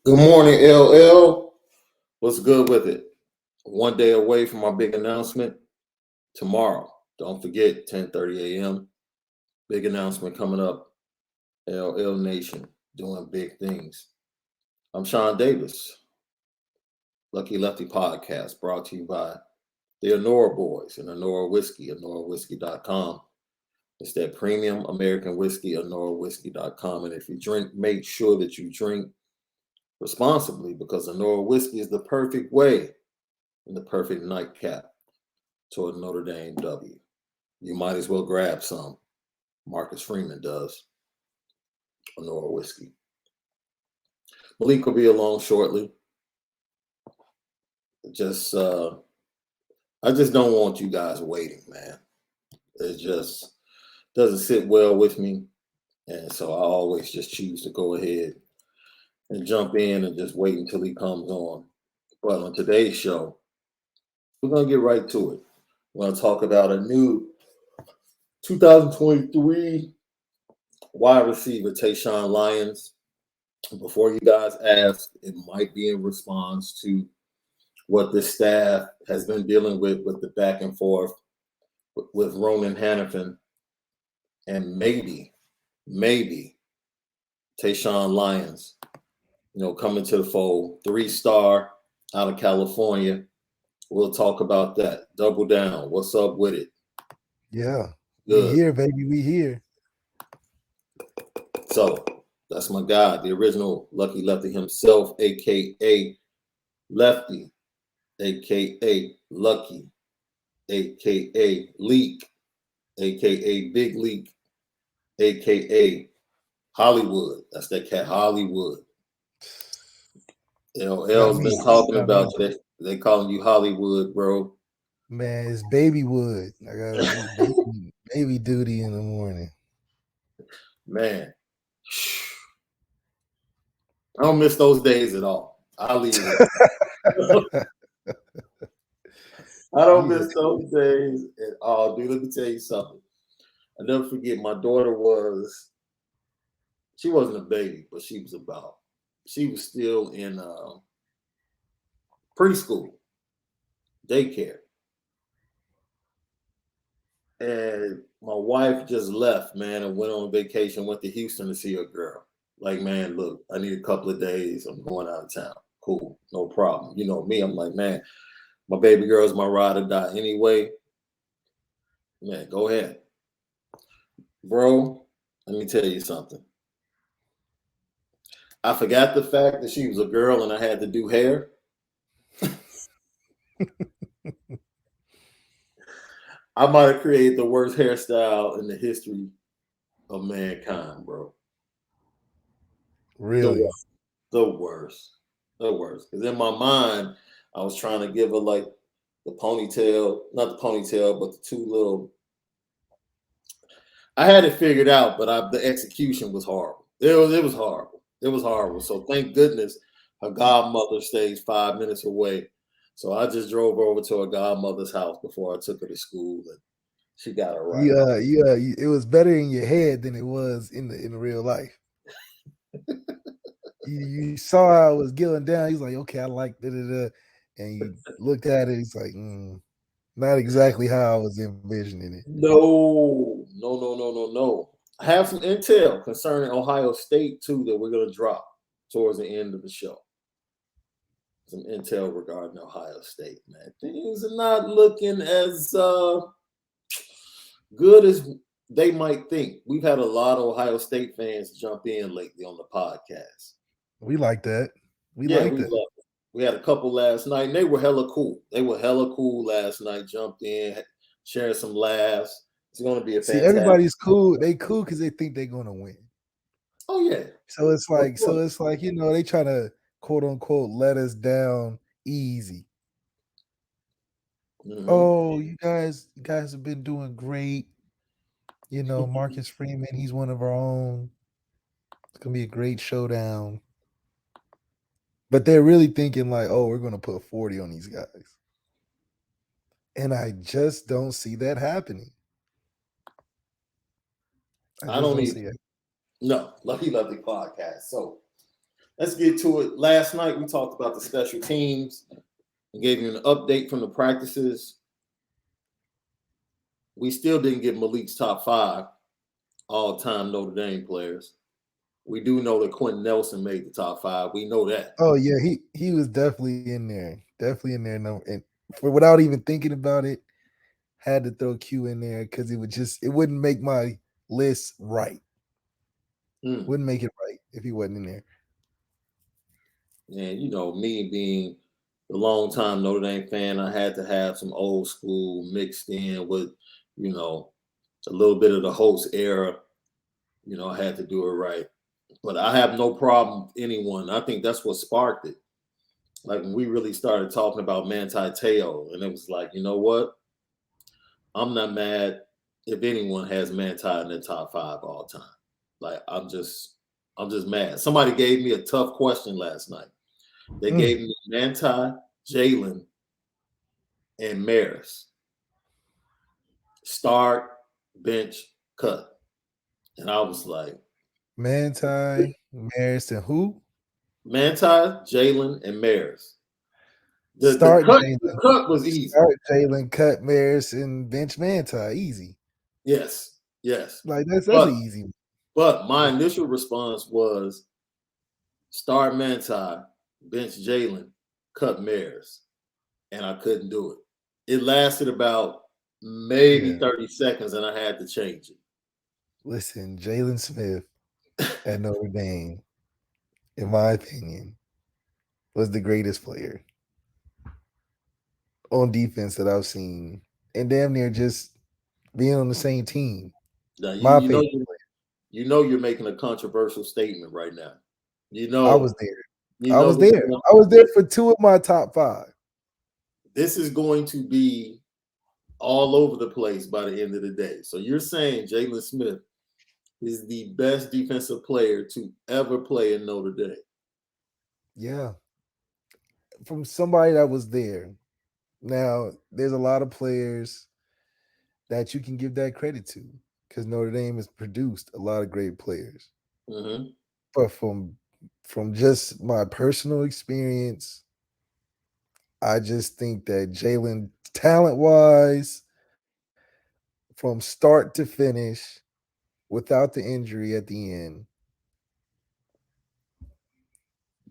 Good morning, LL. What's good with it? One day away from our big announcement tomorrow. Don't forget, 10:30 a.m. Big announcement coming up. LL Nation doing big things. I'm Shaun Davis. Lucky Lefty podcast brought to you by the Honora Boys and Honora Whiskey, HonoraWhiskey.com. It's that premium American whiskey, HonoraWhiskey.com. And if you drink, make sure that you drink responsibly because Honora Whiskey is the perfect way and the perfect nightcap toward Notre Dame W. You might as well grab some. Marcus Freeman does. Honora Whiskey. Malik will be along shortly. I just don't want you guys waiting, man. It just doesn't sit well with me. And so I always just choose to go ahead and jump in and just wait until he comes on. But on today's show, we're going to get right to it. We're going to talk about a new 2023 wide receiver, Shaun Lyons. Before you guys ask, it might be in response to what the staff has been dealing with the back and forth with Ronan Hannafin, and maybe Shaun Lyons, coming to the fold, 3-star out of California. We'll talk about that. Double down. What's up with it? Yeah. Good. We here, baby. We here. So that's my guy, the original Lucky Lefty himself, aka Lefty, aka Lucky, aka Leak, aka Big Leak, aka Hollywood. That's that cat Hollywood. L's been talking about today. They calling you Hollywood, bro. Man, it's baby wood. I got baby duty in the morning. Man, I don't miss those days at all. I'll leave it. I don't miss those days at all, dude. Let me tell you something. I never forget. My daughter she wasn't a baby, but she was still in preschool, daycare. And my wife just left, man, and went on vacation, went to Houston to see her girl. Like, man, look, I need a couple of days. I'm going out of town. Cool, no problem. You know me, I'm like, man, my baby girl's my ride or die anyway. Man, go ahead. Bro, let me tell you something. I forgot the fact that she was a girl and I had to do hair. I might have created the worst hairstyle in the history of mankind, bro. Really? The worst. Because in my mind, I was trying to give her like the ponytail, not the ponytail, but the two little. I had it figured out, but the execution was horrible. It was horrible. It was horrible. So thank goodness her godmother stays 5 minutes away. So I just drove over to her godmother's house before I took her to school, and she got it right. It was better in your head than it was in real life. you saw how it was going down. He's like, okay, I like and you looked at it. He's like, not exactly how I was envisioning it. No. I have some intel concerning Ohio State too that we're gonna drop towards the end of the show. Some intel regarding Ohio State, man. Things are not looking as good as they might think. We've had a lot of Ohio State fans jump in lately on the podcast. We like that. We love it. We had a couple last night, and they were hella cool. Last night, jumped in, sharing some laughs. It's going to be a fantastic. Everybody's cool. They cool because they think they're going to win. Oh yeah. So it's like they try to quote unquote let us down easy. Mm-hmm. Oh, you guys have been doing great. Marcus Freeman, he's one of our own. It's gonna be a great showdown. But they're really thinking like, oh, we're gonna put 40 on these guys. And I just don't see that happening. I don't see it. No, Lucky Lovely podcast. So let's get to it. Last night we talked about the special teams and gave you an update from the practices. We still didn't get Malik's top 5 all-time Notre Dame players. We do know that Quentin Nelson made the top 5. We know that. Oh yeah, he was definitely in there. Definitely in there. No, and for without even thinking about it, had to throw Q in there because it wouldn't make my list right. Wouldn't make it right if he wasn't in there. And me being the longtime Notre Dame fan, I had to have some old school mixed in with, a little bit of the Holtz era. I had to do it right. But I have no problem with anyone. I think that's what sparked it. Like when we really started talking about Manti Te'o, and it was like, you know what? I'm not mad if anyone has Manti in their top 5 all time. Like I'm just mad. Somebody gave me a tough question last night. They gave me Manti, Jalen, and Maris. Start, bench, cut. And I was like, Manti, Maris, and who? Manti, Jalen, and Maris. The cut was easy. Start Jalen, cut Maris, and bench Manti. Easy. Yes. Like that's an easy one. But my initial response was start Manti, bench Jalen, cut Maris. And I couldn't do it. It lasted about maybe 30 seconds and I had to change it. Listen, Jalen Smith at Notre Dame, in my opinion, was the greatest player on defense that I've seen. And damn near just being on the same team. Now, my favorite player. You're making a controversial statement right now. I was there. I was there. I was there for 2 of my top 5. This is going to be all over the place by the end of the day. So you're saying Jalen Smith is the best defensive player to ever play in Notre Dame? Yeah. From somebody that was there. Now, there's a lot of players that you can give that credit to because Notre Dame has produced a lot of great players. Mm-hmm. But from just my personal experience, I just think that Jalen, talent-wise, from start to finish, without the injury at the end,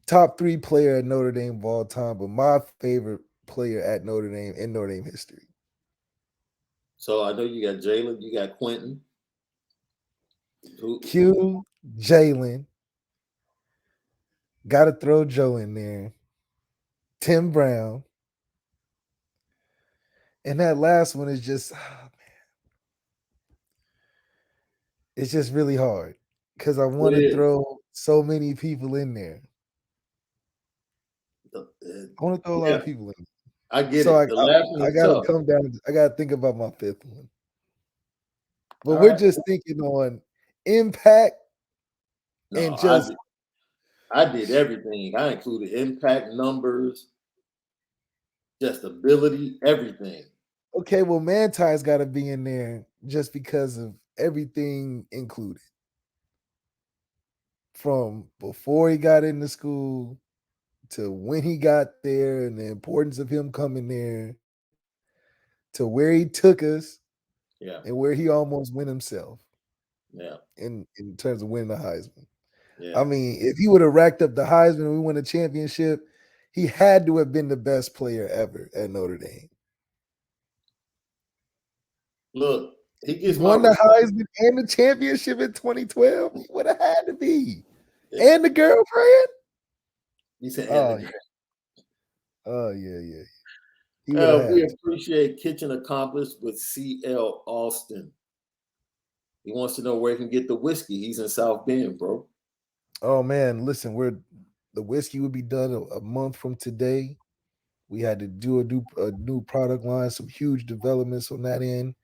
top 3 player at Notre Dame of all time, but my favorite player at Notre Dame in Notre Dame history. So I know you got Jalen, you got Quentin. Q, Jalen. Got to throw Joe in there. Tim Brown. And that last one is just, man. It's just really hard because I want to throw so many people in there. I want to throw a lot of people in. I get it. The last one I got to come down. I got to think about my 5th one. But we're just thinking on impact and just. I did everything. I included impact, numbers, just ability, everything. Okay, well, Manti's got to be in there just because of everything included. From before he got into school to when he got there and the importance of him coming there to where he took us and where he almost went himself. Yeah. In terms of winning the Heisman. Yeah. I mean, if he would have racked up the Heisman and we won a championship, he had to have been the best player ever at Notre Dame. Look, he won the Heisman and the championship in 2012. He would have had to be. Yeah. And the girlfriend? You said, oh, yeah. We appreciate Kitchen Accomplished with C.L. Austin. He wants to know where he can get the whiskey. He's in South Bend, bro. Oh, man, listen, the whiskey will be done a month from today. We had to do a new product line, some huge developments on that end.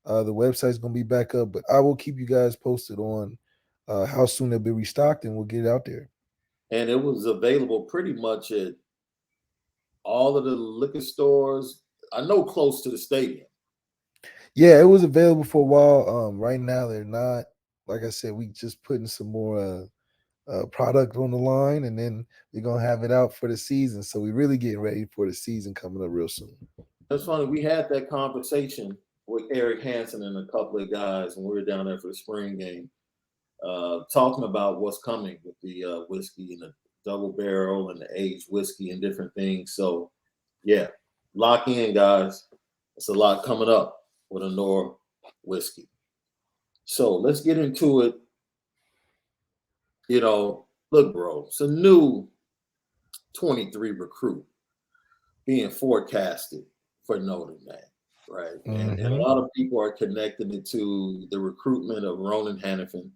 The website's going to be back up, but I will keep you guys posted on how soon it'll be restocked, and we'll get it out there. And it was available pretty much at all of the liquor stores. I know close to the stadium. Yeah, it was available for a while. Right now, they're not. Like I said, we just putting some more product on the line, and then we're gonna have it out for the season. So we really getting ready for the season coming up real soon. That's funny. We had that conversation with Eric Hansen and a couple of guys when we were down there for the spring game, talking about what's coming with the whiskey and the double barrel and the aged whiskey and different things. So, yeah, lock in, guys. It's a lot coming up with a Nor whiskey. So let's get into it. Look, bro, it's a new 23 recruit being forecasted for Notre Dame, right? And a Mm-hmm. lot of people are connecting it to the recruitment of Ronan Hannafin,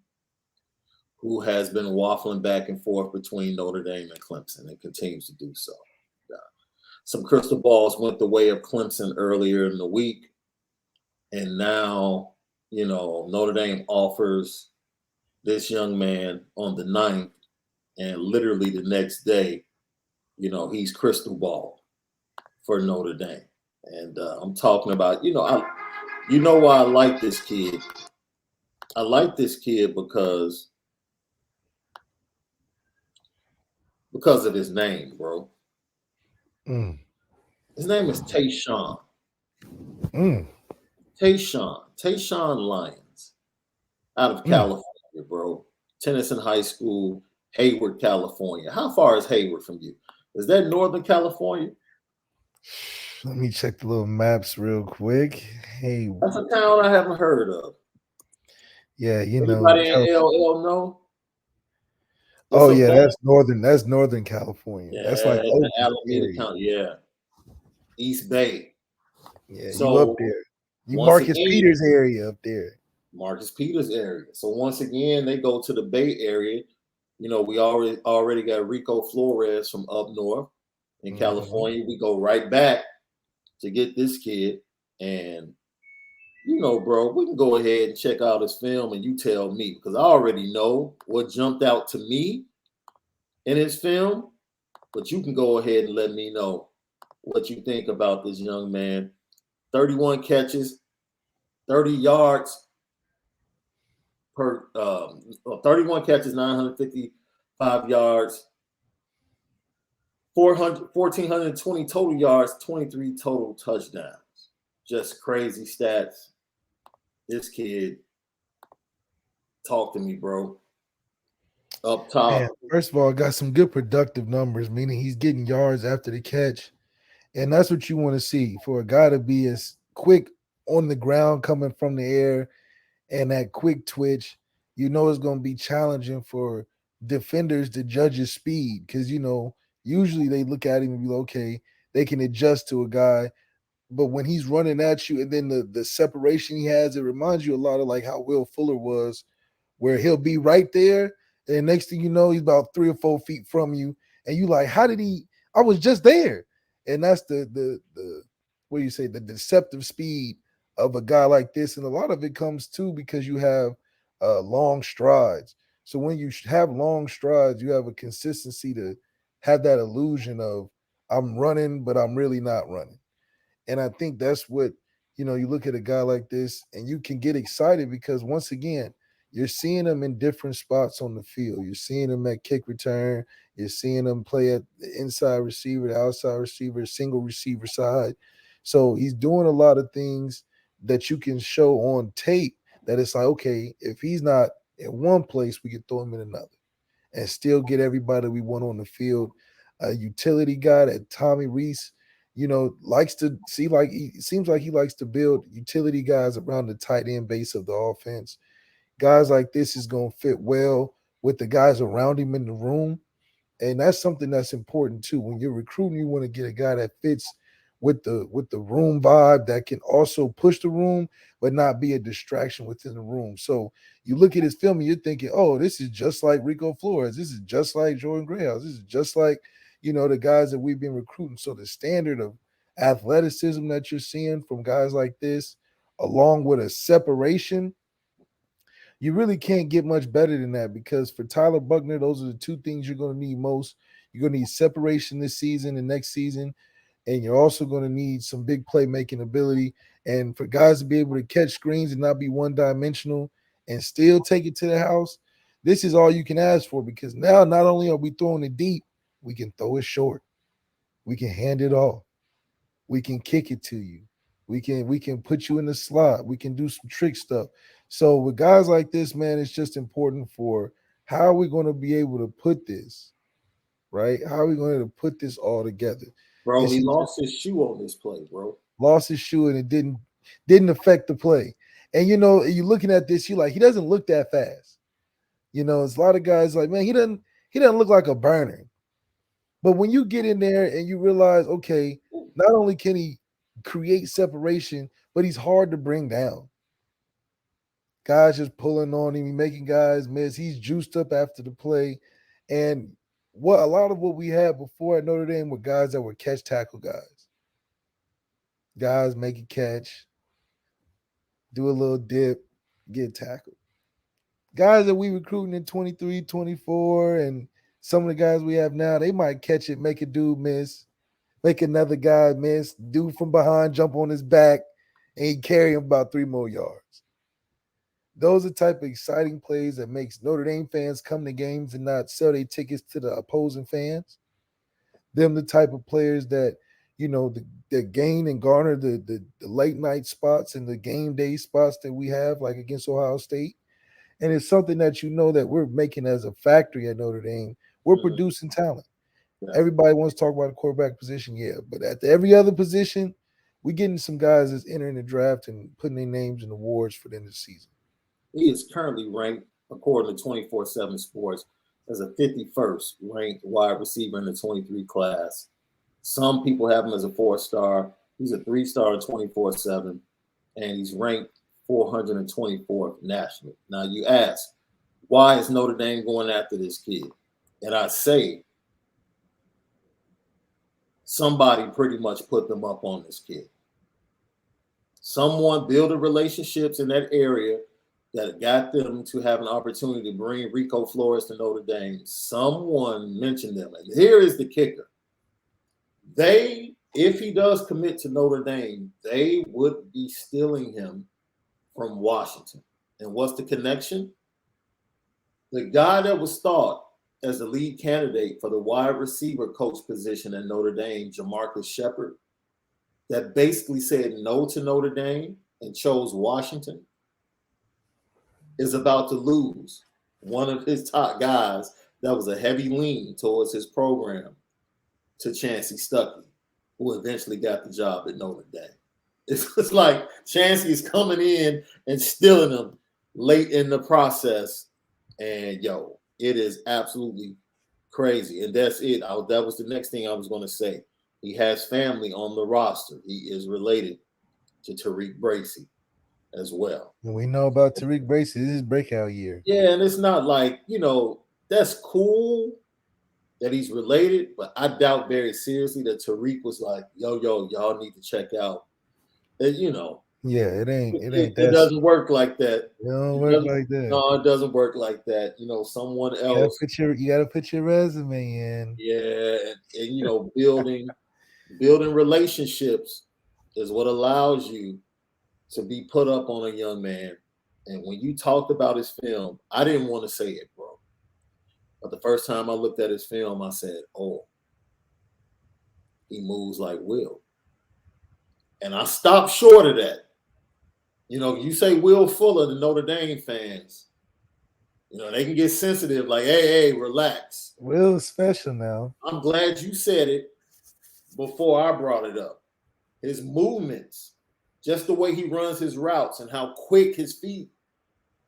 who has been waffling back and forth between Notre Dame and Clemson and continues to do so. Uh, some crystal balls went the way of Clemson earlier in the week, and now, Notre Dame offers this young man on the 9th, and literally the next day, he's crystal ball for Notre Dame. And I'm talking about, why I like this kid. I like this kid because of his name, bro. Mm. His name is Shaun. Mm. Tayshawn Lyons, out of Mm. California, bro. Tennyson High School, Hayward, California. How far is Hayward from you? Is that Northern California? Let me check the little maps real quick. Hey, That's a town I haven't heard of. yeah, Anybody in LL know? It's oh a yeah, bunch. That's Northern California. Yeah, That's like the Oakland Alameda area. County. Yeah, East Bay. Yeah, you up So there. You once Marcus again, Peters area up there. Marcus Peters area. So once again, they go to the Bay Area. We already got Rico Flores from up north in Mm-hmm. California. We go right back to get this kid, and bro, we can go ahead and check out his film, and you tell me because I already know what jumped out to me in his film. But you can go ahead and let me know what you think about this young man. 31 catches, 30 yards per 31 catches, 955 yards, 1,420 total yards, 23 total touchdowns. Just crazy stats. This kid, talk to me, bro. Up Man, top. first of all, got some good productive numbers, meaning he's getting yards after the catch. And that's what you want to see for a guy to be as quick on the ground coming from the air and that quick twitch. It's going to be challenging for defenders to judge his speed because, usually they look at him and be like, okay, they can adjust to a guy. But when he's running at you and then the separation he has, it reminds you a lot of like how Will Fuller was, where he'll be right there, and next thing you know, he's about 3 or 4 feet from you, and you like, how did he? I was just there, and that's the what do you say, the deceptive speed of a guy like this, and a lot of it comes too because you have long strides. So when you have long strides, you have a consistency to have that illusion of I'm running, but I'm really not running. And I think that's what, you look at a guy like this and you can get excited because once again, you're seeing him in different spots on the field. You're seeing him at kick return. You're seeing him play at the inside receiver, the outside receiver, single receiver side. So he's doing a lot of things that you can show on tape that it's like, okay, if he's not in one place, we can throw him in another and still get everybody we want on the field. A utility guy that Tommy Reese, likes to see, like he seems like he likes to build utility guys around the tight end base of the offense. Guys like this is going to fit well with the guys around him in the room. And that's something that's important too. When you're recruiting, you want to get a guy that fits with the room vibe that can also push the room, but not be a distraction within the room. So you look at his film and you're thinking, oh, this is just like Rico Flores. This is just like Jordan Grayhouse. This is just like, the guys that we've been recruiting. So the standard of athleticism that you're seeing from guys like this, along with a separation, you really can't get much better than that because for Tyler Buckner, those are the two things you're going to need most. You're going to need separation this season and next season, and you're also going to need some big playmaking ability. And for guys to be able to catch screens and not be one dimensional and still take it to the house, this is all you can ask for, because now not only are we throwing it deep, we can throw it short. We can hand it off. We can kick it to you. We can put you in the slot. We can do some trick stuff. So with guys like this, man, it's just important for how are we going to be able to put this, right? How are we going to put this all together? Bro, Is he he lost his shoe on this play, bro. lost his shoe and it didn't affect the play? And you're looking at this, you like, he doesn't look that fast. It's a lot of guys like, man, he doesn't look like a burner. But when you get in there and you realize, okay, not only can he create separation, but he's hard to bring down. Guys just pulling on him, making guys miss. He's juiced up after the play. And what a lot of what we had before at Notre Dame were guys that were catch tackle guys. Guys make a catch, do a little dip, get tackled. Guys that we recruiting in 23, 24, and some of the guys we have now, they might catch it, make a dude miss, make another guy miss, dude from behind jump on his back, and he carry him about 3 more yards. Those are the type of exciting plays that makes Notre Dame fans come to games and not sell their tickets to the opposing fans. Them the type of players that, that gain and garner the late night spots and the game day spots that we have, like against Ohio State. And it's something that that we're making as a factory at Notre Dame. We're producing talent. Yeah. Everybody wants to talk about the quarterback position, yeah. But at every other position, we're getting some guys that's entering the draft and putting their names in awards for the end of the season. He is currently ranked, according to 24/7 Sports, as a 51st ranked wide receiver in the 23 class. Some people have him as a 4-star. He's a 3-star in 24/7, and he's ranked 424th nationally. Now you ask, why is Notre Dame going after this kid? And I say, somebody pretty much put them up on this kid. Someone building relationships in that area that got them to have an opportunity to bring Rico Flores to Notre Dame. Someone mentioned them. And here is the kicker. If he does commit to Notre Dame, they would be stealing him from Washington. And what's the connection? The guy that was thought as the lead candidate for the wide receiver coach position at Notre Dame, Jamarcus Shepard, that basically said no to Notre Dame and chose Washington, is about to lose one of his top guys that was a heavy lean towards his program to Chancey Stuckey, who eventually got the job at Notre Dame. It's like Chancey is coming in and stealing them late in the process. And, it is absolutely crazy. And that's it. That was the next thing I was going to say. He has family on the roster. He is related to Tariq Bracy as well. And we know about Tariq Bracy. This is breakout year. Yeah, and it's not like, that's cool that he's related, but I doubt very seriously that Tariq was like, yo, y'all need to check out. And, yeah, it ain't it that. doesn't work like that. It don't work like that. No, it doesn't work like that. Someone else. You gotta put your resume in. Yeah, and building relationships is what allows you to be put up on a young man. And when you talked about his film, I didn't want to say it, bro. But the first time I looked at his film, I said, oh, he moves like Will. And I stopped short of that. You say Will Fuller to Notre Dame fans, they can get sensitive, like, hey, relax. Will's special now. I'm glad you said it before I brought it up. His movements, just the way he runs his routes and how quick his feet,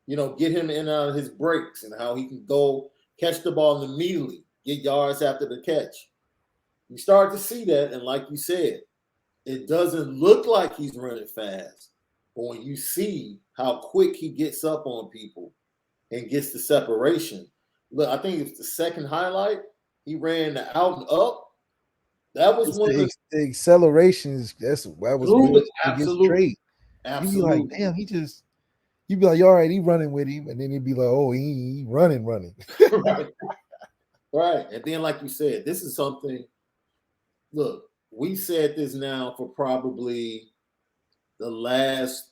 get him in and out of his breaks and how he can go catch the ball and immediately get yards after the catch. You start to see that, and like you said, it doesn't look like he's running fast. But when you see how quick he gets up on people and gets the separation, look, I think it's the second highlight. He ran the out and up. That was one of the accelerations. That was Will's biggest trait. Absolutely. You'd be like, damn, you'd be like, all right, he running with him. And then he'd be like, oh, he running. Right. And then, like you said, this is something, look, we said this now for probably the last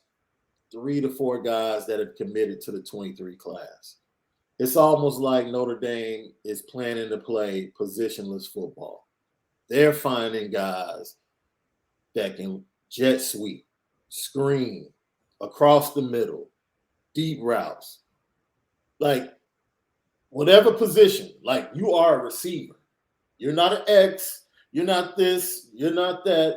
3 to 4 guys that have committed to the 23 class. it's almost like Notre Dame is planning to play positionless football. They're finding guys that can jet sweep, screen, across the middle, deep routes. Like, whatever position, like you are a receiver. You're not an X, you're not this, you're not that.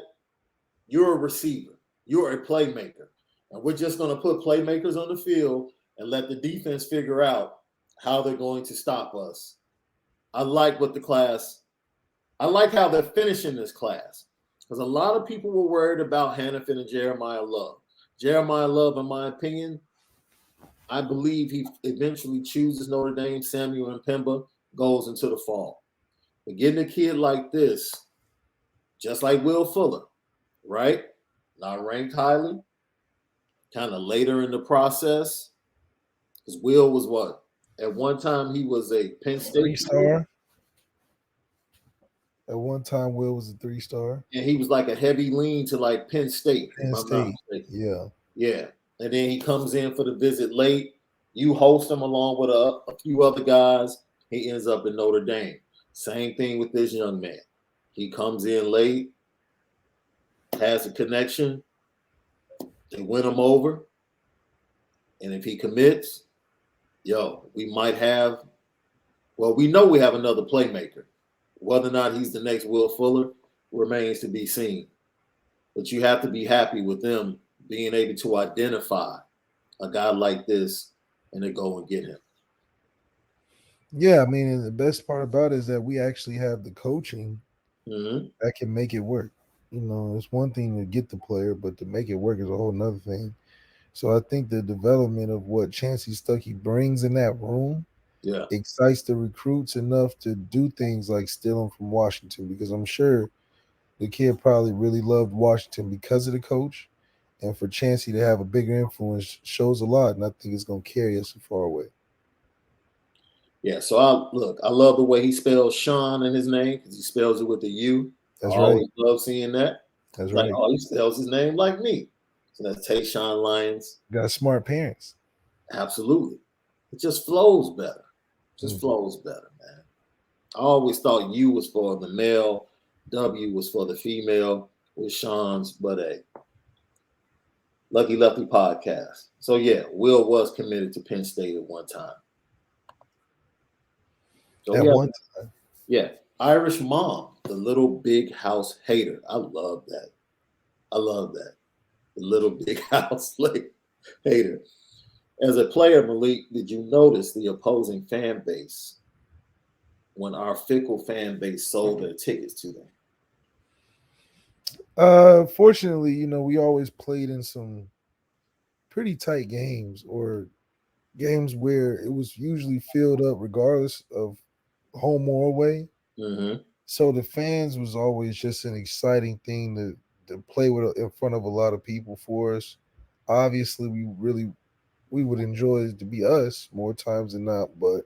You're a receiver. You're a playmaker. And we're just going to put playmakers on the field and let the defense figure out how they're going to stop us. I like how they're finishing this class. Because a lot of people were worried about Hannafin and Jeremiah Love. Jeremiah Love, in my opinion, I believe he eventually chooses Notre Dame. Samuel and Pemba goes into the fall. But getting a kid like this, just like Will Fuller, right? Not ranked highly, kind of later in the process. Because Will was what? At one time, he was a Penn State 3-star. At one time, Will was a 3-star. and he was like a heavy lean to like Penn State, Penn if I'm not State. mistaken. Yeah. Yeah. And then he comes in for the visit late. You host him along with a few other guys. He ends up in Notre Dame. Same thing with this young man. He comes in late, has a connection. They win him over. And if he commits, we might have, we know we have another playmaker. Whether or not he's the next Will Fuller remains to be seen. But you have to be happy with them being able to identify a guy like this and then go and get him. Yeah, I mean, and the best part about it is that we actually have the coaching that can make it work. It's one thing to get the player, but to make it work is a whole nother thing. So I think the development of what Chancey Stuckey brings in that room excites the recruits enough to do things like steal him from Washington, because I'm sure the kid probably really loved Washington because of the coach. And for Chancey to have a bigger influence shows a lot, and I think it's going to carry us far away. Yeah, so I love the way he spells Shaun in his name, because he spells it with a U. That's I right. always love seeing that. That's like, right. oh, he spells his name like me. So that's Tayshaun Lyons. Got smart parents. Absolutely. It just flows better. Flows better, man. I always thought U was for the male, W was for the female with Shaun's, but Lucky Lefty podcast. So yeah, Will was committed to Penn State at one time. So at one time. Yeah. Irish mom, the little big house hater. I love that. The little big house hater. As a player, Malik, did you notice the opposing fan base when our fickle fan base sold their tickets to them? Fortunately, we always played in some pretty tight games, or games where it was usually filled up regardless of home or away. Mm-hmm. So the fans was always just an exciting thing to play with in front of a lot of people for us. Obviously, we would enjoy it to be us more times than not, but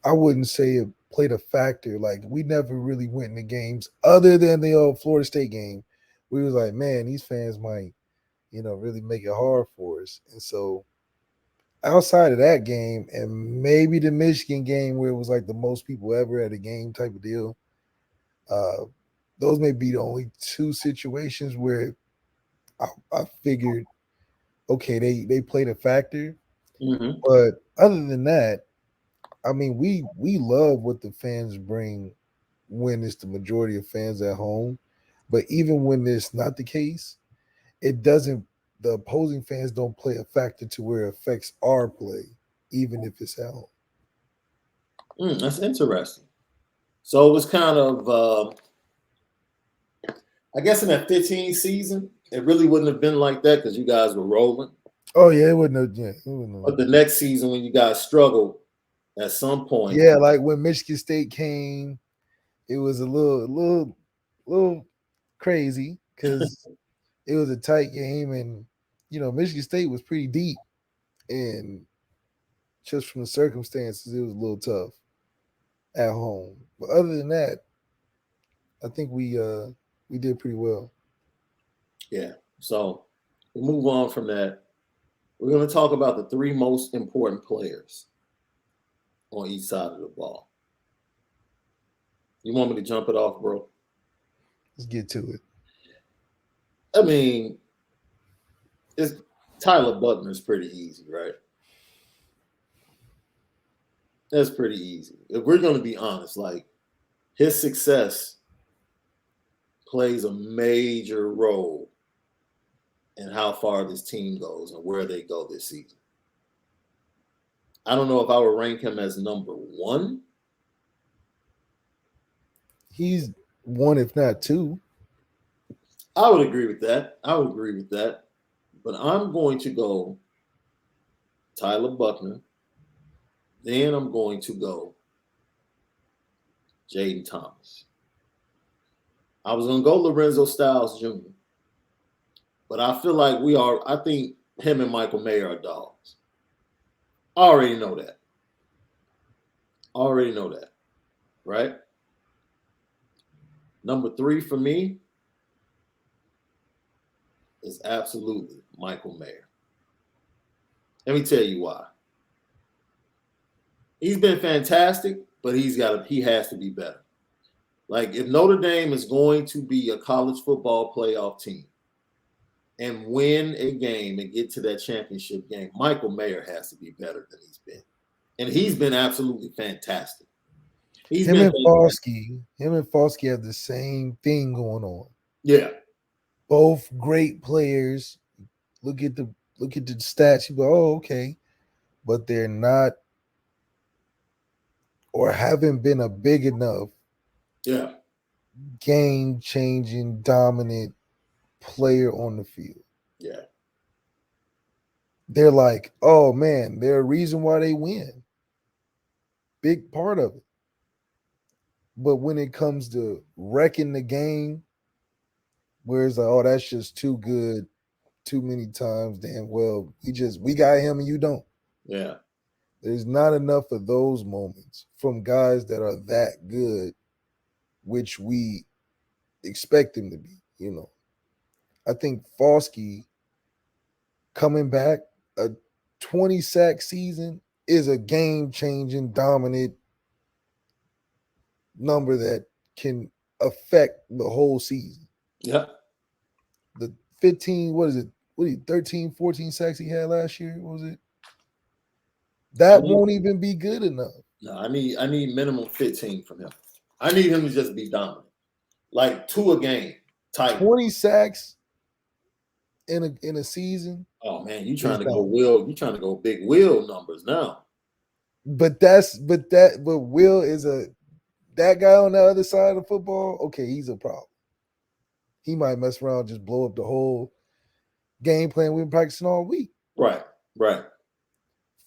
I wouldn't say it played a factor. Like, we never really went into games other than the old Florida State game. We was like, man, these fans might, really make it hard for us. And so outside of that game, and maybe the Michigan game where it was like the most people ever at a game type of deal, those may be the only two situations where I figured, okay, they played a factor. Mm-hmm. But other than that, I mean, we love what the fans bring when it's the majority of fans at home. But even when it's not the case, the opposing fans don't play a factor to where it affects our play, even if it's at home. That's interesting. So it was kind of, I guess in that 15 season, it really wouldn't have been like that because you guys were rolling. Oh yeah, it wouldn't have. Yeah, but the next season when you guys struggled at some point. Yeah, like when Michigan State came, it was a little crazy because it was a tight game, and Michigan State was pretty deep, and just from the circumstances, it was a little tough at home. But other than that, I think we did pretty well. Yeah. So we'll move on from that. We're going to talk about the three most important players on each side of the ball. You want me to jump it off, bro? Let's get to it. I mean, it's Tyler Buckner's pretty easy, right? That's pretty easy. If we're going to be honest, like his success plays a major role in how far this team goes and where they go this season. I don't know if I would rank him as number one. He's one, if not two. I would agree with that. But I'm going to go Tyler Buckner. Then I'm going to go Jaden Thomas. I was going to go Lorenzo Styles Jr. But I feel like I think him and Michael Mayer are dogs. I already know that. Right? Number 3 for me is absolutely Michael Mayer. Let me tell you why. He's been fantastic, but he has to be better. Like if Notre Dame is going to be a college football playoff team and win a game and get to that championship game, Michael Mayer has to be better than he's been. And he's been absolutely fantastic. Him and Foskey have the same thing going on. Yeah. Both great players. Look at the stats. You go, oh, okay. But they're not or haven't been a big enough game-changing, dominant player on the field. Yeah. They're like, oh, man, they're a reason why they win. Big part of it. But when it comes to wrecking the game, where it's like, oh, that's just too good, too many times, damn well, we got him and you don't. Yeah. There's not enough of those moments from guys that are that good, which we expect them to be, you know. I think Foskey coming back, a 20-sack season is a game-changing, dominant number that can affect the whole season. Yeah. The 15, 13, 14 sacks he had last year, what was it? That won't even be good enough. No, I need minimum 15 from him. I need him to just be dominant. Like 2 a game. Tight. 20 sacks in a season. Oh man, you trying to go big Will numbers now. But Will is that guy on the other side of football, okay, he's a problem. He might mess around and just blow up the whole game plan we've been practicing all week. Right.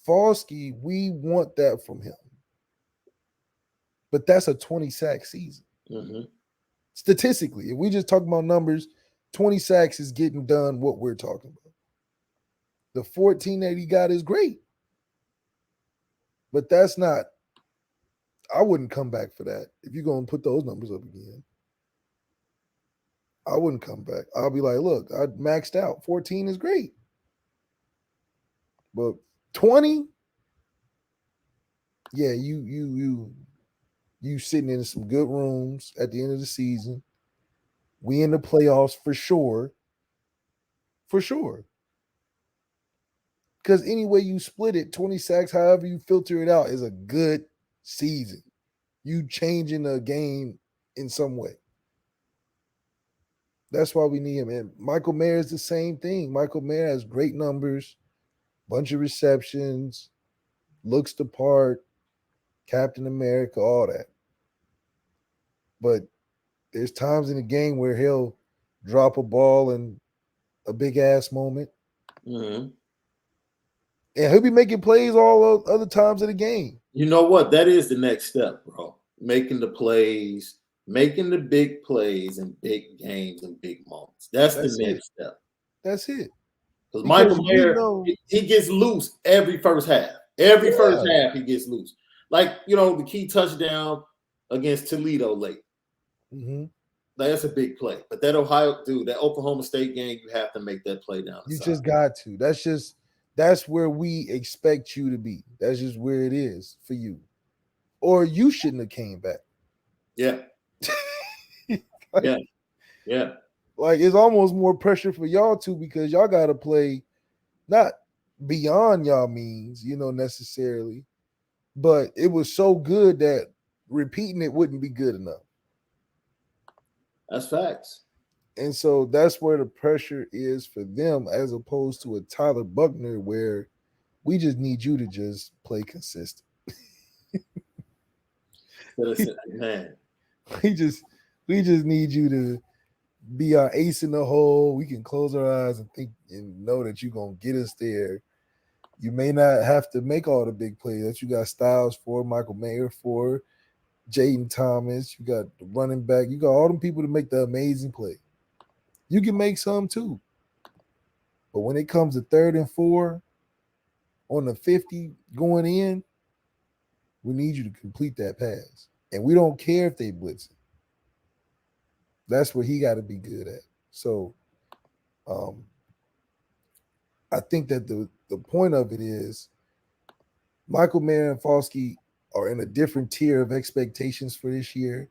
Foskey, we want that from him. But that's a 20-sack season. Mm-hmm. Statistically, if we just talk about numbers, 20 sacks is getting done what we're talking about. The 14 that he got is great. But that's not – I wouldn't come back for that. If you're going to put those numbers up again, I wouldn't come back. I'll be like, look, I maxed out. 14 is great. But 20, yeah, you sitting in some good rooms at the end of the season. We in the playoffs for sure. For sure. Because any way you split it, 20 sacks, however you filter it out, is a good season. You changing the game in some way. That's why we need him. And Michael Mayer is the same thing. Michael Mayer has great numbers, bunch of receptions, looks the part, Captain America, all that. But there's times in the game where he'll drop a ball in a big-ass moment. Mm-hmm. And he'll be making plays all other times of the game. You know what? That is the next step, bro. Making the plays, making the big plays in big games and big moments. That's the next step. That's it. Because Michael Mayer, he gets loose every first half. First half, he gets loose. Like, you know, the key touchdown against Toledo late. Mm-hmm. That's a big play. But that Oklahoma State game, you have to make that play down the side. Just got to. That's where we expect you to be. That's just where it is for you. or you shouldn't have came back. Yeah. like, Yeah. Yeah. like it's almost more pressure for y'all too because y'all got to play not beyond y'all means, necessarily, but it was so good that repeating it wouldn't be good enough. That's facts. And so that's where the pressure is for them as opposed to a Tyler Buckner where we just need you to just play consistent. Man. We just we just need you to be our ace in the hole. We can close our eyes and think and know that you're gonna get us there. You may not have to make all the big plays that you got Styles for, Michael Mayer for, Jaden Thomas. You got the running back. You got all them people to make the amazing play. You can make some too. But when it comes to 3rd and 4 on the 50 going in, we need you to complete that pass. And we don't care if they blitz it. That's what he got to be good at. So um, I think that the point of it is Michael Mayer and Falsky are in a different tier of expectations for this year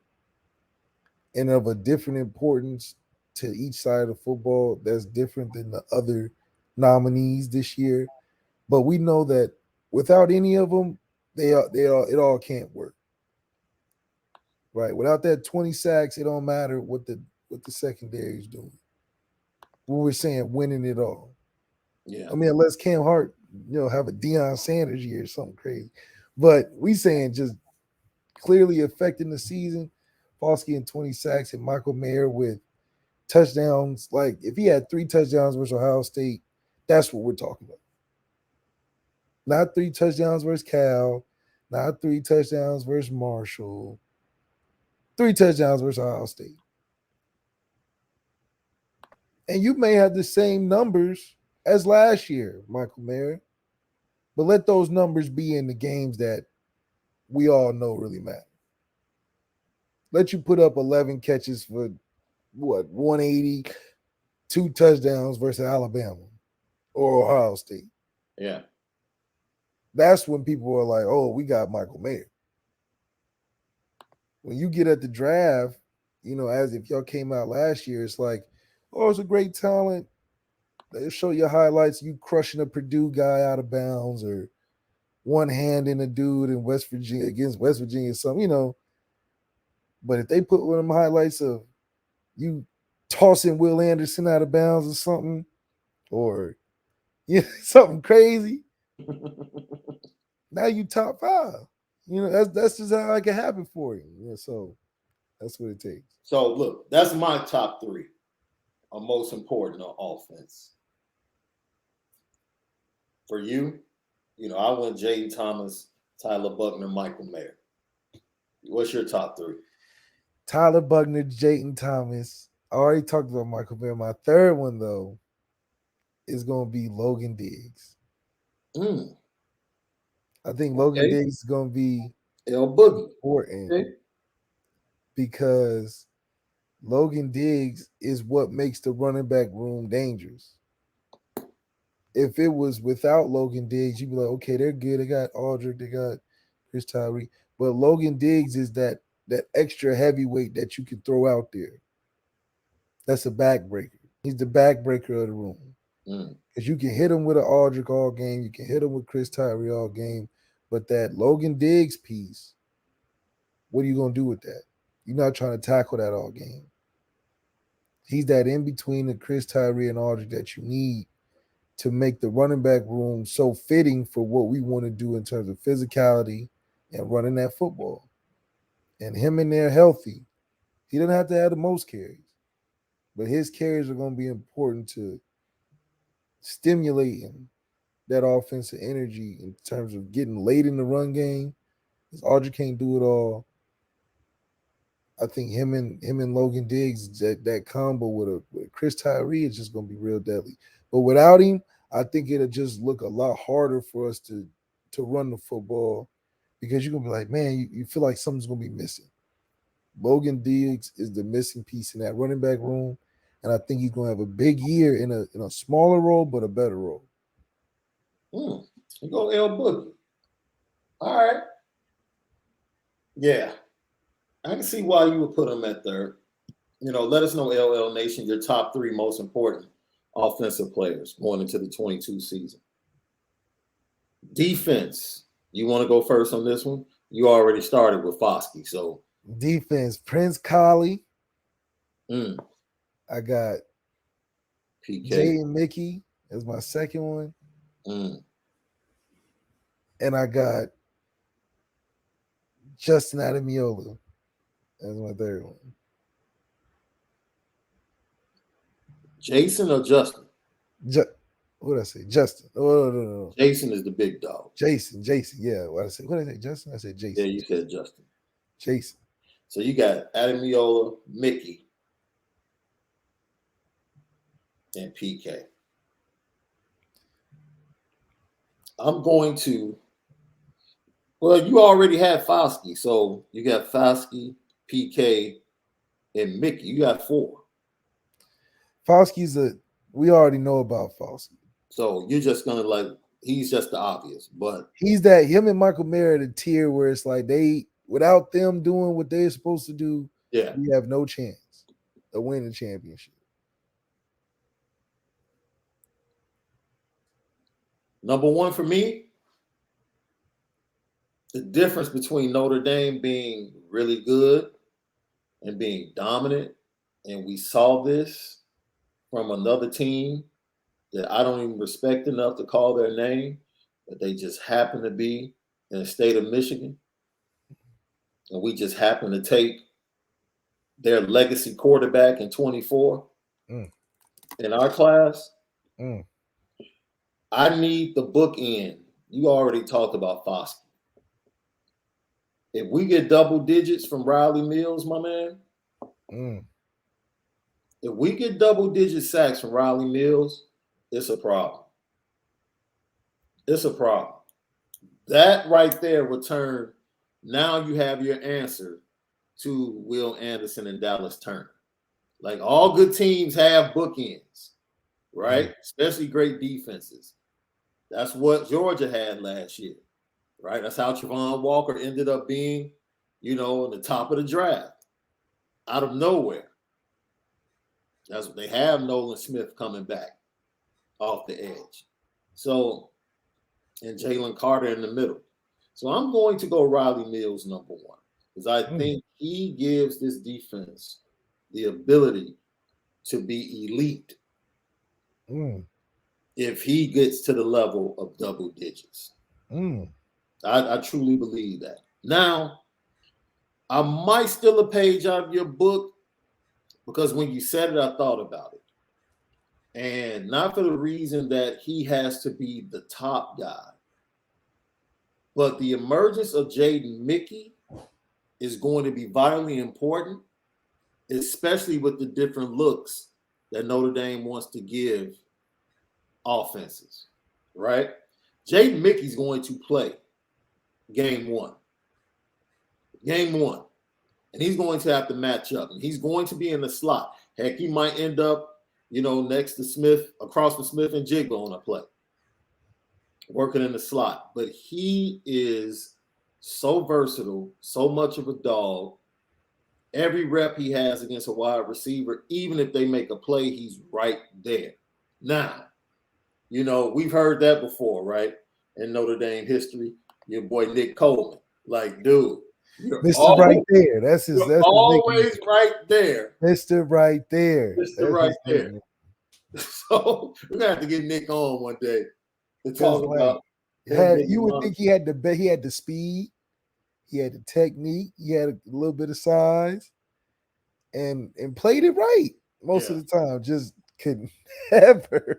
and of a different importance to each side of football that's different than the other nominees this year. But we know that without any of them, it all can't work. Right? Without that 20 sacks, it don't matter what the secondary is doing. When we're saying winning it all. Yeah. I mean, unless Cam Hart, have a Deion Sanders year or something crazy. But we saying just clearly affecting the season, Falsky and 20 sacks and Michael Mayer with touchdowns. Like if he had 3 touchdowns versus Ohio State, that's what we're talking about. Not 3 touchdowns versus Cal, not 3 touchdowns versus Marshall, 3 touchdowns versus Ohio State. And you may have the same numbers as last year, Michael Mayer, but let those numbers be in the games that we all know really matter. Let you put up 11 catches for what, 180, 2 touchdowns versus Alabama or Ohio State. Yeah. That's when people are like, oh, we got Michael Mayer. When you get at the draft, as if y'all came out last year, it's like, oh, it's a great talent. They show your highlights, you crushing a Purdue guy out of bounds or one hand in a dude in West Virginia against West Virginia, something. But if they put one of them highlights of you tossing Will Anderson out of bounds or something, or something crazy, now you top 5. That's just how it can happen for you. So that's what it takes. So look, that's my top 3 are most important on offense. For you, I went Jaden Thomas, Tyler Buckner, Michael Mayer. What's your top 3? Tyler Buckner, Jayton Thomas. I already talked about Michael Mayer. My third one, though, is going to be Logan Diggs. I think Logan Diggs is going to be important because Logan Diggs is what makes the running back room dangerous. If it was without Logan Diggs, you'd be like, okay, they're good. They got Aldridge, they got Chris Tyree. But Logan Diggs is that extra heavyweight that you can throw out there. That's a backbreaker. He's the backbreaker of the room. Because you can hit him with an Aldridge all game. You can hit him with Chris Tyree all game. But that Logan Diggs piece, what are you going to do with that? You're not trying to tackle that all game. He's that in between the Chris Tyree and Aldridge that you need to make the running back room so fitting for what we want to do in terms of physicality and running that football. And him in there healthy, he doesn't have to have the most carries, but his carries are going to be important to stimulating that offensive energy in terms of getting late in the run game. Because Audrey can't do it all. I think him and Logan Diggs, that combo with Chris Tyree is just going to be real deadly. But without him, I think it'll just look a lot harder for us to run the football because you're going to be like, man, you feel like something's going to be missing. Logan Diggs is the missing piece in that running back room, and I think he's going to have a big year in a smaller role, but a better role. You go L Boogie. All right. Yeah, I can see why you would put him at third. Let us know, LL Nation, your top three most important offensive players going into the 22 season. Defense. You want to go first on this one? You already started with Foskey, so defense, Prince Collie. mm, I got PK. Jay and Mickey as my second one. Mm. And I got Justin Adamiola as my third one. Jason or Justin? What did I say? Justin. Oh, no. Jason is the big dog. Jason. Yeah. What did I say? What did I say? Justin? I said Jason. Yeah, you said Justin. Jason. So you got Adamiola, Mickey, and PK. I'm going to. Well, you already had Foskey, so you got Foskey, PK, and Mickey. You got four. Foskey's we already know about Foskey. So you're just gonna he's just the obvious, but he's him and Michael Mayer at a tier where it's like without them doing what they're supposed to do, yeah, we have no chance of winning the championship. Number one for me, the difference between Notre Dame being really good and being dominant, and we saw this from another team that I don't even respect enough to call their name, but they just happen to be in the state of Michigan. And we just happen to take their legacy quarterback in 24 in our class. I need the bookend. You already talked about Foskey. If we get double digits from Riley Mills, my man, if we get double-digit sacks from Riley Mills, it's a problem. It's a problem. That right there will turn. Now you have your answer to Will Anderson and Dallas Turner. Like all good teams have bookends, right? Especially great defenses. That's what Georgia had last year, right? That's how Travon Walker ended up being, in the top of the draft, out of nowhere. That's what they have. Nolan Smith coming back off the edge. So, and Jalen Carter in the middle. So I'm going to go Riley Mills number one because I think he gives this defense the ability to be elite if he gets to the level of double digits. I truly believe that. Now, I might steal a page out of your book because when you said it, I thought about it. And not for the reason that he has to be the top guy, but the emergence of Jaden Mickey is going to be vitally important, especially with the different looks that Notre Dame wants to give offenses, right? Jaden Mickey's going to play game one. And he's going to have to match up. And he's going to be in the slot. Heck, he might end up, next to Smith, across from Smith and Jigba on a play, working in the slot. But he is so versatile, so much of a dog. Every rep he has against a wide receiver, even if they make a play, he's right there. Now, we've heard that before, right? In Notre Dame history, your boy Nick Coleman. Like, dude, Mr. Right there. That's always right there. Mr. Right there. Mr. Right there. So we're gonna have to get Nick on one day to talk about. You would think he had the speed, he had the technique, he had a little bit of size, and played it right most of the time. Just couldn't ever.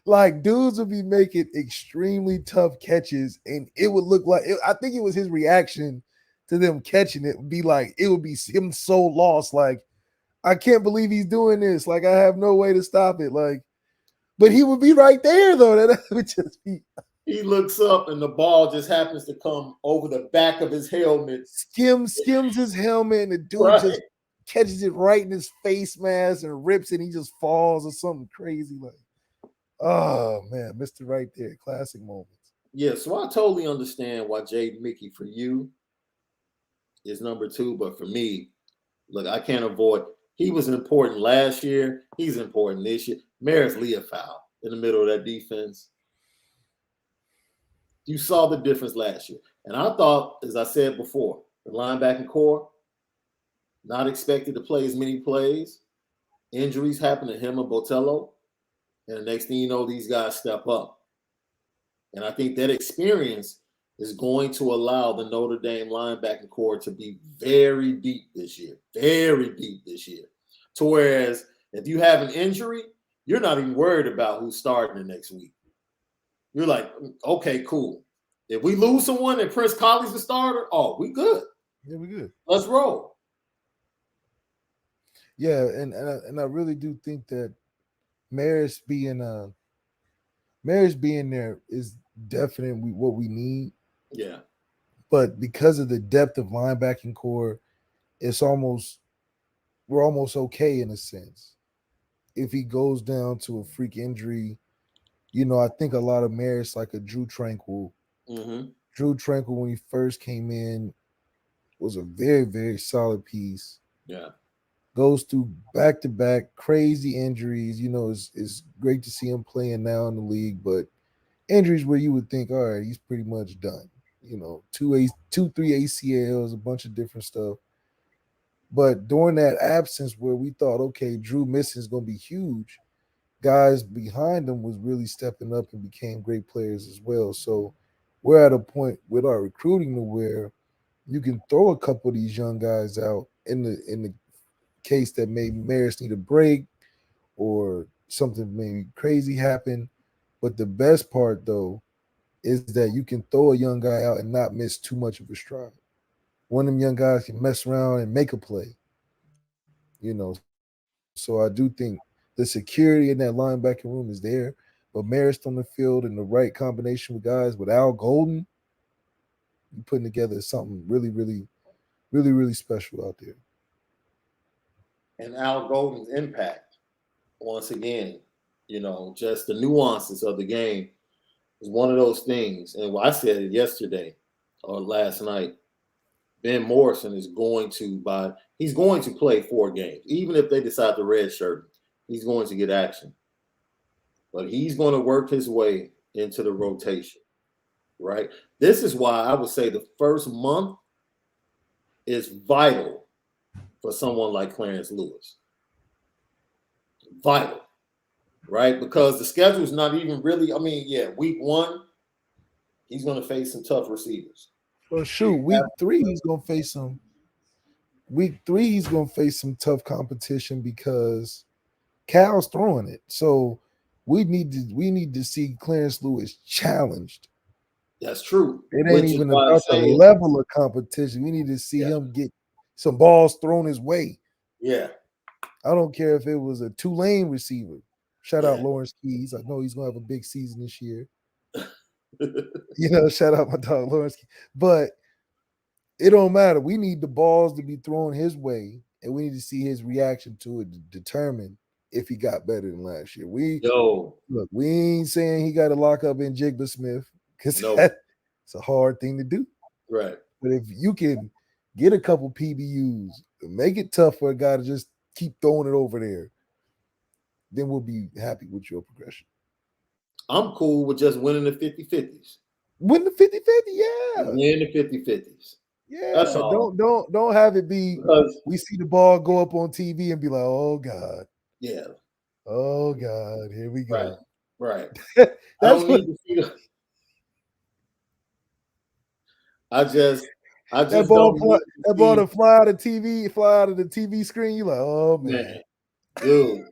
Like dudes would be making extremely tough catches, and it would look like I think it was his reaction to them catching it would be like it would be him so lost, like I can't believe he's doing this. Like I have no way to stop it. Like, but he would be right there though. That would just be. He looks up and the ball just happens to come over the back of his helmet. Skims his helmet, and the dude just catches it right in his face mask and rips it. And he just falls or something crazy like. Oh man, Mr. Right there, classic moments. Yeah, so I totally understand why Jade Mickey for you is number two, but for me, look, I can't avoid. He was important last year. He's important this year. Maris Leofow in the middle of that defense. You saw the difference last year. And I thought, as I said before, the linebacking core, not expected to play as many plays. Injuries happen to him and Botello. And the next thing you know, these guys step up. And I think that experience is going to allow the Notre Dame linebacking core to be very deep this year. Very deep this year. To whereas if you have an injury, you're not even worried about who's starting the next week. You're like, okay, cool. If we lose someone and Prince Colley's the starter, oh, we good. Yeah, we good. Let's roll. Yeah, and I really do think that Maris being there is definitely what we need. Yeah. But because of the depth of linebacking core, we're almost okay in a sense. If he goes down to a freak injury, I think a lot of Maris like a Drew Tranquil. Mm-hmm. Drew Tranquil, when he first came in, was a very, very solid piece. Yeah. Goes through back to back crazy injuries. It's great to see him playing now in the league, but injuries where you would think, all right, he's pretty much done. Three ACLs, a bunch of different stuff. But during that absence where we thought, okay, Drew missing is going to be huge, guys behind him was really stepping up and became great players as well. So we're at a point with our recruiting to where you can throw a couple of these young guys out in the case that maybe Maris need a break or something maybe crazy happen. But the best part though is that you can throw a young guy out and not miss too much of a stride. One of them young guys can mess around and make a play. So I do think the security in that linebacking room is there. But Marist on the field and the right combination with guys with Al Golden, you putting together something really, really, really, really special out there. And Al Golden's impact, once again, just the nuances of the game is one of those things. And I said it yesterday or last night. Ben Morrison is he's going to play 4 games. Even if they decide to redshirt, he's going to get action. But he's going to work his way into the rotation, right? This is why I would say the first month is vital for someone like Clarence Lewis. Vital, right? Because the schedule is not even really, week 1, he's going to face some tough receivers. Well, shoot, Week 3, he's gonna face some tough competition because Cal's throwing it. So we need to see Clarence Lewis challenged. That's true. It ain't even about the level of competition. We need to see him get some balls thrown his way. Yeah. I don't care if it was a Tulane receiver. Shout out Lawrence Keys. I know he's gonna have a big season this year. Shout out my dog Lawrence Keys. But it don't matter. We need the balls to be thrown his way, and we need to see his reaction to it to determine if he got better than last year. We ain't saying he got to lock up in Jigba Smith because it's a hard thing to do. Right. But if you can get a couple PBUs, make it tough for a guy to just keep throwing it over there, then we'll be happy with your progression. I'm cool with just winning the 50-50s. Win the 50-50, yeah. Win the 50-50s. Yeah, that's all. Don't have it be we see the ball go up on TV and be like, oh God. Yeah. Oh God, here we go. Right. That's what that ball to fly out of the TV screen. You like, oh man. Dude.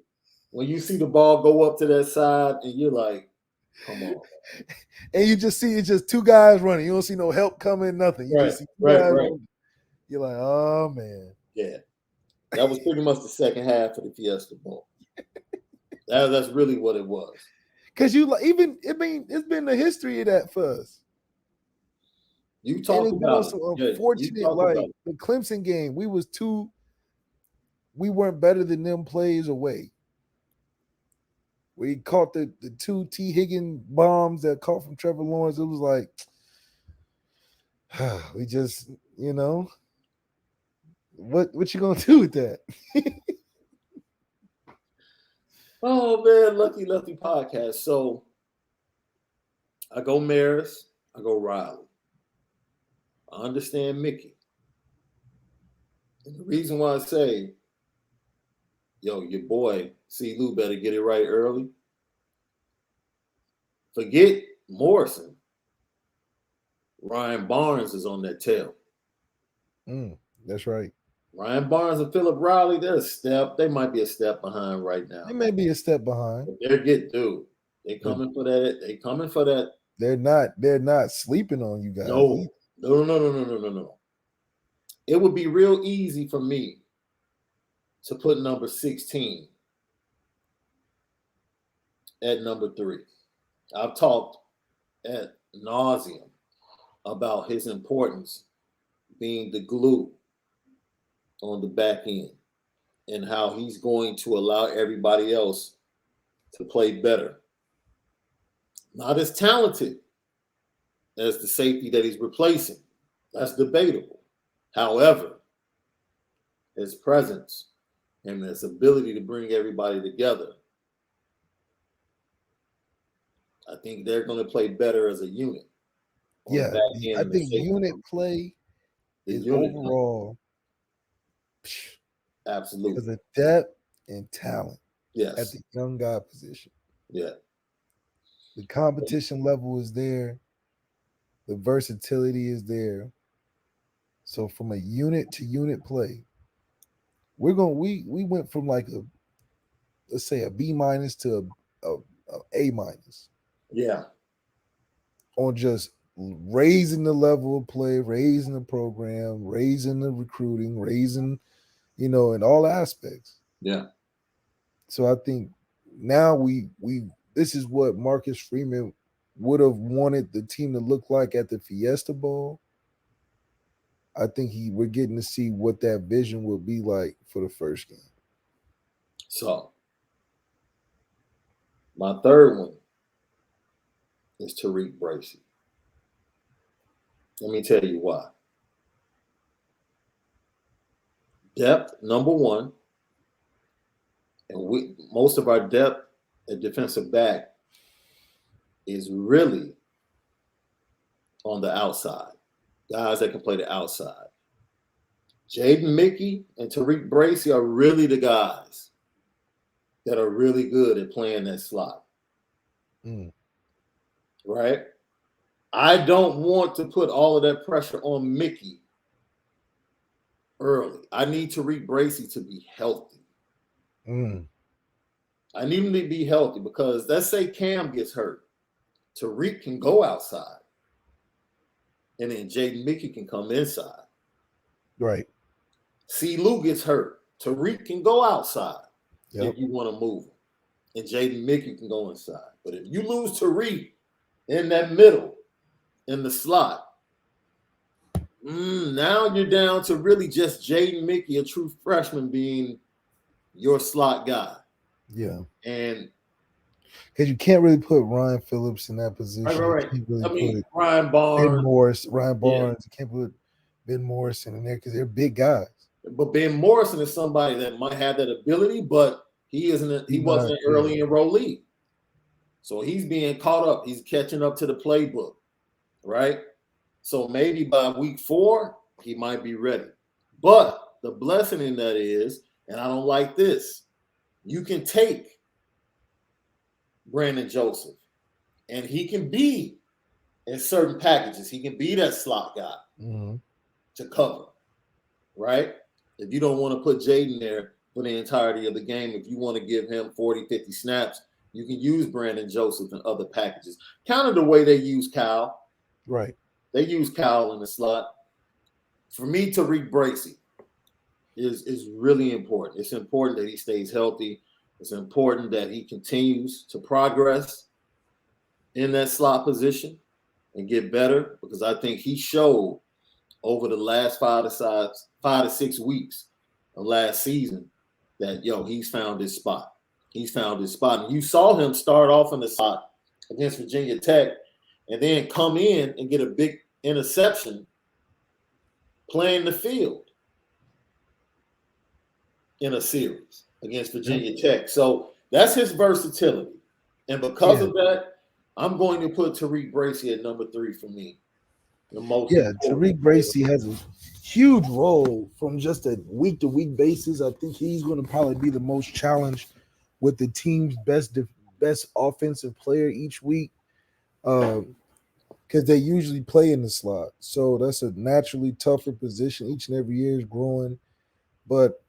When you see the ball go up to that side and you're like, come on. And you just see it's just 2 guys running. You don't see no help coming, nothing. You just see 2 guys running. You're like, oh man. Yeah. That was pretty much the second half of the Fiesta Bowl. That's really what it was. Because it's been the history of that for us. You talk about so unfortunate, like the Clemson game, we weren't better than them plays away. where he caught the two T. Higgins bombs that caught from Trevor Lawrence. It was like, we just, what you gonna do with that? Oh man, Lucky Lefty podcast. So I go Maris, I go Riley. I understand Mickey. And the reason why I say, your boy C. Lou better get it right early. Forget Morrison. Ryan Barnes is on that tail. That's right. Ryan Barnes and Philip Riley, they're a step. They might be a step behind right now. They may be a step behind. But they coming for that. They coming for that. They're not sleeping on you guys. No. It would be real easy for me to put number 16 at number 3. I've talked ad nauseum about his importance being the glue on the back end and how he's going to allow everybody else to play better. Not as talented as the safety that he's replacing. That's debatable. However, his presence and his ability to bring everybody together, I think they're going to play better as a unit. Yeah, I think unit play is overall absolutely because of depth and talent. Yes, at the young guy position. Yeah, the competition level is there. The versatility is there. So from a unit to unit play, we went from like let's say a B minus to a minus. Yeah. On just raising the level of play, raising the program, raising the recruiting, raising, in all aspects. Yeah. So I think now we this is what Marcus Freeman would have wanted the team to look like at the Fiesta Bowl. I think we're getting to see what that vision will be like for the first game. So my third one is Tariq Bracy. Let me tell you why. Depth, number one. And most of our depth at defensive back is really on the outside. Guys that can play the outside. Jaden Mickey and Tariq Bracy are really the guys that are really good at playing that slot. Right? I don't want to put all of that pressure on Mickey early. I need Tariq Bracy to be healthy. I need him to be healthy because let's say Cam gets hurt. Tariq can go outside. And then Jaden Mickey can come inside. Right. C. Lou gets hurt. Tariq can go outside if you want to move him. And Jaden Mickey can go inside. But if you lose Tariq in that middle, in the slot, now you're down to really just Jaden Mickey, a true freshman, being your slot guy. Yeah. And because you can't really put Ryan Phillips in that position. Right. Really Ryan Barnes. Ryan Barnes. You can't put Ben Morrison in there because they're big guys. But Ben Morrison is somebody that might have that ability, but he wasn't an early enrollee. So he's being caught up. He's catching up to the playbook, right? So maybe by week 4, he might be ready. But the blessing in that is, and I don't like this, you can take Brandon Joseph, and he can be in certain packages. He can be that slot guy to cover, right? If you don't want to put Jaden there for the entirety of the game, if you want to give him 40, 50 snaps, you can use Brandon Joseph in other packages. Kind of the way they use Kyle. Right. They use Kyle in the slot. For me, Tariq Bracy is really important. It's important that he stays healthy. It's important that he continues to progress in that slot position and get better, because I think he showed over the last 5 to 6 weeks of last season that, he's found his spot. He's found his spot. And you saw him start off in the slot against Virginia Tech and then come in and get a big interception playing the field in a series against Virginia Tech. So that's his versatility. And because of that, I'm going to put Tariq Bracy at number 3 for me. The most Tariq Bracy has a huge role from just a week-to-week basis. I think he's going to probably be the most challenged with the team's best offensive player each week, because they usually play in the slot. So that's a naturally tougher position. Each and every year is growing. But,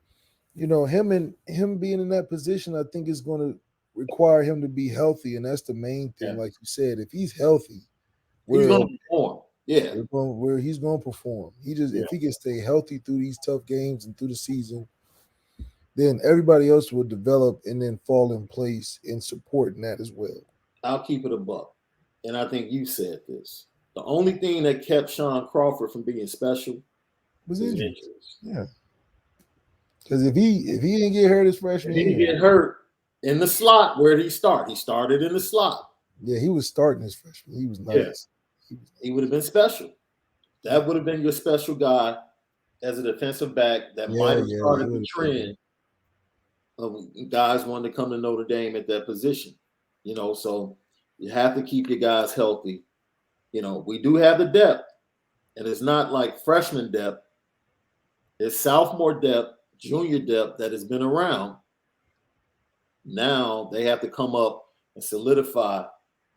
him being in that position, I think is going to require him to be healthy, and that's the main thing. Like you said, if he's healthy, he's going to perform. Yeah, where he's going to perform. If he can stay healthy through these tough games and through the season, then everybody else will develop and then fall in place in supporting that as well. I'll keep it a buck, and I think you said this. The only thing that kept Shaun Crawford from being special was injuries. Yeah, because if he didn't get hurt his freshman year, he didn't get hurt in the slot. Where did he start? He started in the slot. Yeah, he was starting his freshman. He was nice. He would have been special. That would have been your special guy as a defensive back that might have started the trend of guys wanting to come to Notre Dame at that position. So you have to keep your guys healthy. We do have the depth, and it's not like freshman depth. It's sophomore depth, junior depth that has been around. Now they have to come up and solidify,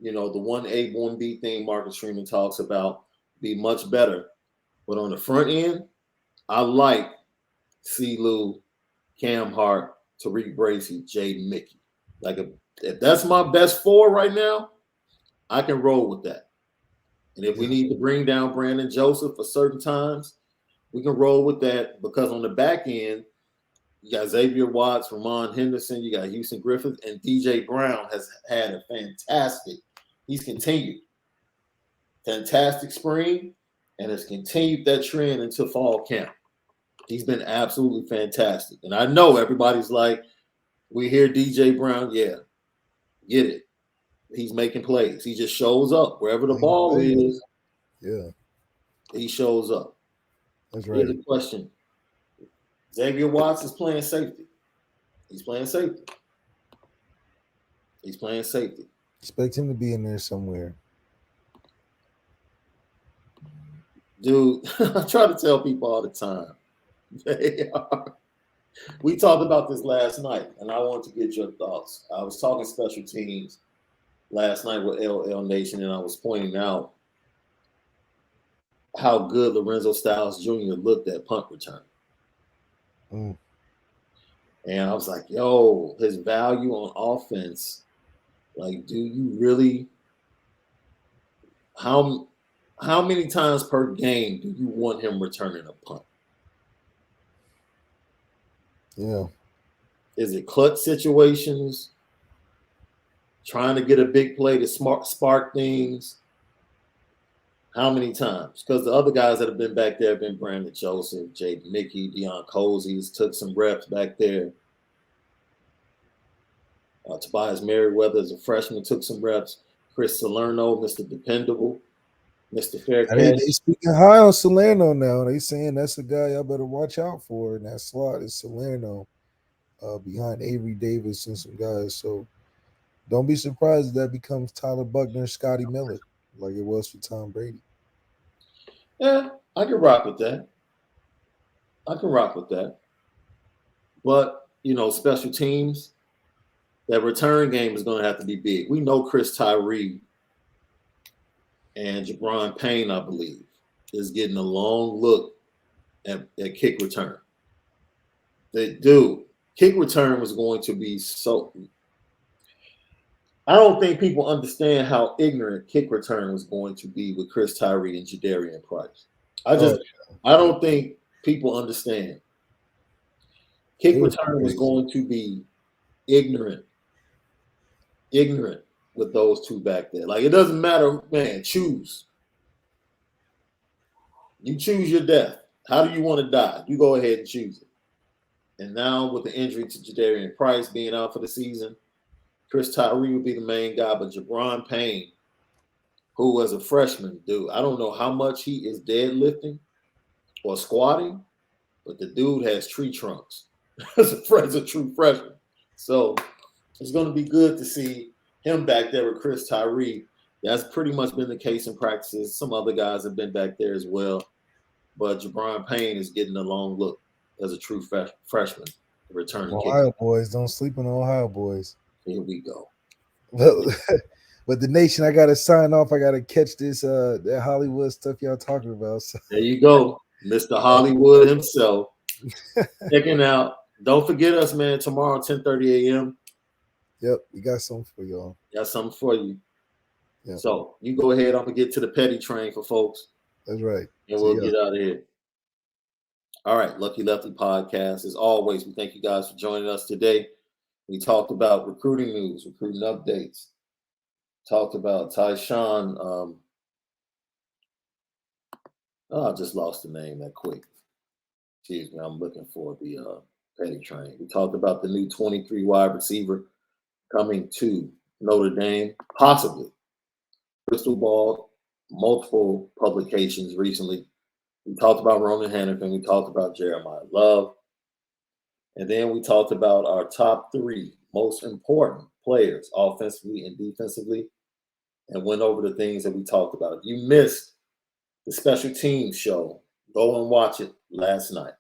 the 1A, 1B thing Marcus Freeman talks about, be much better. But on the front end, I like C-Lou, Cam Hart, Tariq Bracy, Jaden Mickey. Like if that's my best 4 right now, I can roll with that. And if we need to bring down Brandon Joseph for certain times, we can roll with that, because on the back end, you got Xavier Watts, Ramon Henderson, you got Houston Griffith, and DJ Brown has had a he's continued fantastic spring and has continued that trend into fall camp. He's been absolutely fantastic. And I know everybody's like, we hear DJ Brown, get it. He's making plays. He just shows up wherever the ball is. Yeah. He shows up. That's right. Here's a question. Xavier Watts is playing safety. He's playing safety. Expect him to be in there somewhere. Dude, I try to tell people all the time. We talked about this last night, and I want to get your thoughts. I was talking special teams last night with LL Nation, and I was pointing out how good Lorenzo Styles Jr. looked at punt return. And I was like, yo, his value on offense, like, do you really – how many times per game do you want him returning a punt? Yeah. Is it clutch situations? Trying to get a big play to spark things? How many times? Because the other guys that have been back there have been Brandon Joseph, Jaden Mickey, Deion Cozy's took some reps back there. Tobias Merriweather as a freshman took some reps. Chris Salerno, Mr. Dependable, Mr. Faircatch. They speaking high on Salerno now. They saying that's a guy y'all better watch out for in that slot is Salerno, behind Avery Davis and some guys. So don't be surprised if that becomes Tyler Buckner, Scotty Miller, like it was for Tom Brady. Yeah, I can rock with that. But, special teams, that return game is going to have to be big. We know Chris Tyree and Jabron Payne, I believe, is getting a long look at kick return. Kick return was going to be so – I don't think people understand how ignorant kick return was going to be with Chris Tyree and Jadarian Price. I don't think people understand. Kick return was going to be ignorant with those two back there. Like, it doesn't matter, man, choose. You choose your death. How do you want to die? You go ahead and choose it. And now with the injury to Jadarian Price being out for the season, Chris Tyree will be the main guy, but Jabron Payne, who was a freshman, dude, I don't know how much he is deadlifting or squatting, but the dude has tree trunks as a true freshman. So it's going to be good to see him back there with Chris Tyree. That's pretty much been the case in practices. Some other guys have been back there as well. But Jabron Payne is getting a long look as a true freshman, returning Ohio kicker. boys, don't sleep on the Ohio boys. Here we go. But the nation, I gotta sign off. I gotta catch this that Hollywood stuff y'all talking about. So. There you go, Mr. Hollywood himself. Checking out. Don't forget us, man. Tomorrow, 10:30 a.m. Yep, we got something for y'all. Got something for you. Yep. So you go ahead. I'm gonna get to the petty train for folks. That's right. And we'll get out of here. All right, Lucky Lefty Podcast. As always, we thank you guys for joining us today. We talked about recruiting news, recruiting updates. Talked about Shaun. I just lost the name that quick. Excuse me, I'm looking for the petty train. We talked about the new 23 wide receiver coming to Notre Dame, possibly. Crystal Ball, multiple publications recently. We talked about Ronan Hannafin. We talked about Jeremiah Love. And then we talked about our top 3 most important players, offensively and defensively, and went over the things that we talked about. If you missed the special teams show, go and watch it last night.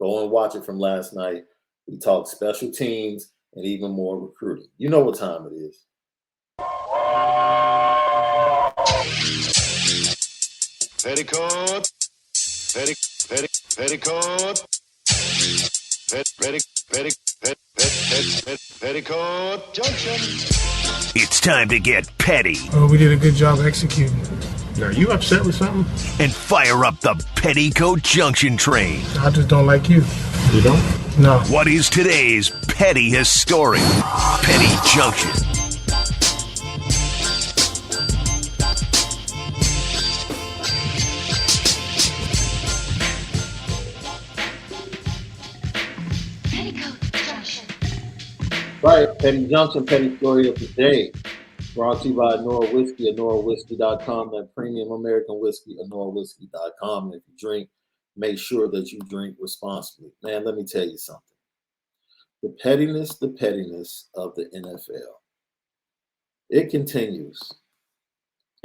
Go and watch it from last night. We talked special teams and even more recruiting. You know what time it is. Petticoat. Petticoat. Petticoat Junction. It's time to get petty. Oh, we did a good job executing. Are you upset with something? And fire up the Petticoat Junction train. I just don't like you. You don't? No. What is today's pettiest story? Petty Junction. Right, Petty Junction, Petty Story of the Day. Brought to you by Nora Whiskey at NoraWhiskey.com, that premium American whiskey at NoraWhiskey.com. And if you drink, make sure that you drink responsibly. Man, let me tell you something. The pettiness of the NFL. It continues.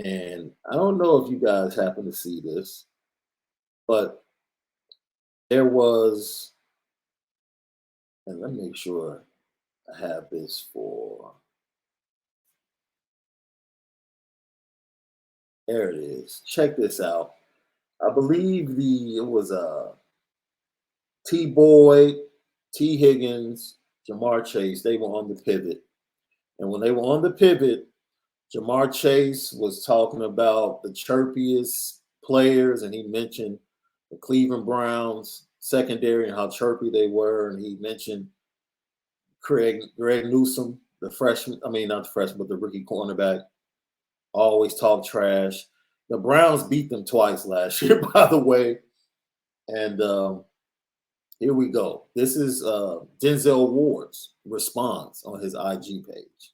And I don't know if you guys happen to see this, but there was, and let me make sure I have this for, there it is. Check this out. I believe it was T. Boyd, T. Higgins, Jamar Chase. They were on the pivot. And when they were on the pivot, Jamar Chase was talking about the chirpiest players, and he mentioned the Cleveland Browns secondary and how chirpy they were. And he mentioned Greg Newsome, the freshman, not the freshman, but the rookie cornerback, always talk trash. The Browns beat them twice last year, by the way. And here we go. This is Denzel Ward's response on his IG page.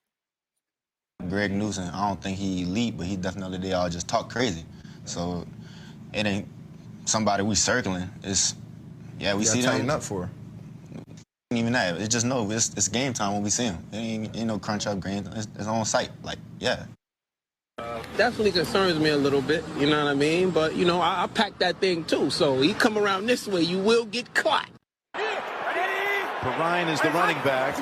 Greg Newsome, I don't think he elite, but he definitely, they all just talk crazy. So it ain't somebody we circling. It's, yeah, we see them. Tighten up for. Even that, it's just it's game time when we see him. It ain't no crunch up game. It's on site. Like, yeah. Definitely concerns me a little bit, you know what I mean? But, you know, I pack that thing too. So he come around this way, you will get caught. Perrine is the running back.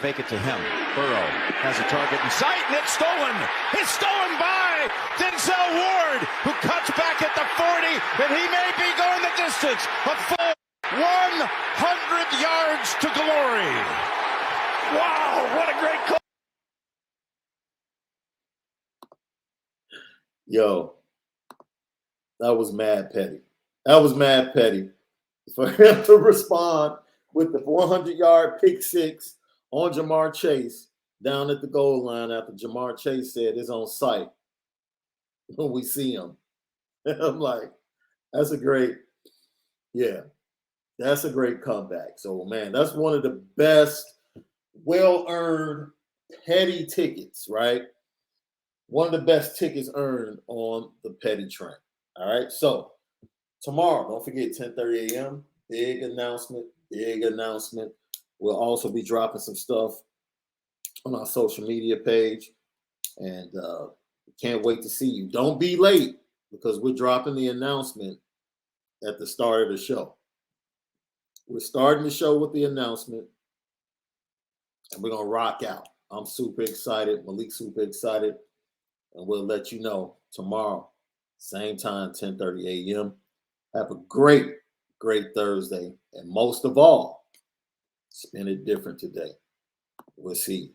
Fake it to him. Burrow has a target in sight, and it's stolen. It's stolen by Denzel Ward, who cuts back at the 40, and he may be going the distance. A full 100 yards to glory. Wow, what a great call. Yo, that was mad petty. That was mad petty for him to respond with the 400-yard pick six on Jamar Chase down at the goal line after Jamar Chase said it's on site when we see him. And I'm like, that's a great, yeah. That's a great comeback. So, man, that's one of the best, well-earned, petty tickets, right? One of the best tickets earned on the petty train. All right. So tomorrow, don't forget 10:30 a.m. Big announcement. Big announcement. We'll also be dropping some stuff on our social media page, and can't wait to see you. Don't be late because we're dropping the announcement at the start of the show. We're starting the show with the announcement, and we're gonna rock out. I'm super excited. Malik's super excited. And we'll let you know tomorrow, same time, 10:30 a.m. Have a great, great Thursday. And most of all, spend it different today. We'll see you.